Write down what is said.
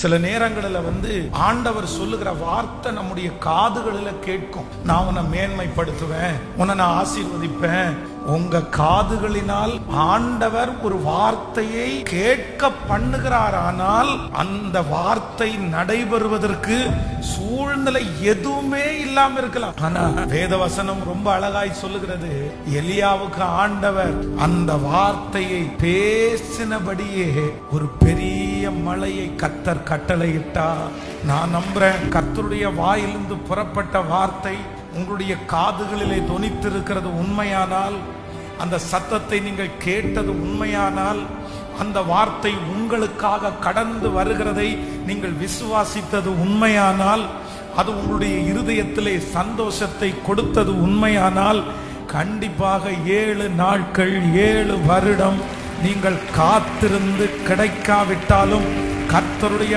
சில நேரங்களில் ஆண்டவர் சொல்லுகிற வார்த்தை நம்முடைய காதுகளில் கேட்கும். நான் உன்னை மேன்மைப்படுத்துவேன், உன்னை நான் ஆசீர்வதிப்பேன். உங்க காதுகளினால் ஆண்டவர் ஒரு வார்த்தையை கேட்க பண்ணுகிறார். ஆனால் அந்த வார்த்தை நடைபெறுவதற்கு சூழ்நிலை எதுவுமே இல்லாம இருக்கலாம். ஆனா வேதவசனம் ரொம்ப அழகாய் சொல்லுகிறது, எலியாவுக்கு ஆண்டவர் அந்த வார்த்தையை பேசினபடியே ஒரு பெரிய மழையை கர்த்தர் கட்டளையிட்டார். நான் நம்புறேன், கர்த்தருடைய வாயிலிருந்து புறப்பட்ட வார்த்தை உங்களுடைய காதுகளிலே தொனித்திருக்கிறது உண்மையானால், அந்த சத்தத்தை நீங்கள் கேட்டது உண்மையானால், அந்த வார்த்தை உங்களுக்காக கடந்து வருகிறதை நீங்கள் விசுவாசித்தது உண்மையானால், அது உங்களுடைய இருதயத்திலே சந்தோஷத்தை கொடுத்தது உண்மையானால், கண்டிப்பாக 7 நாட்கள் 7 வருடம் நீங்கள் காத்திருந்து கிடைக்காவிட்டாலும் கர்த்தருடைய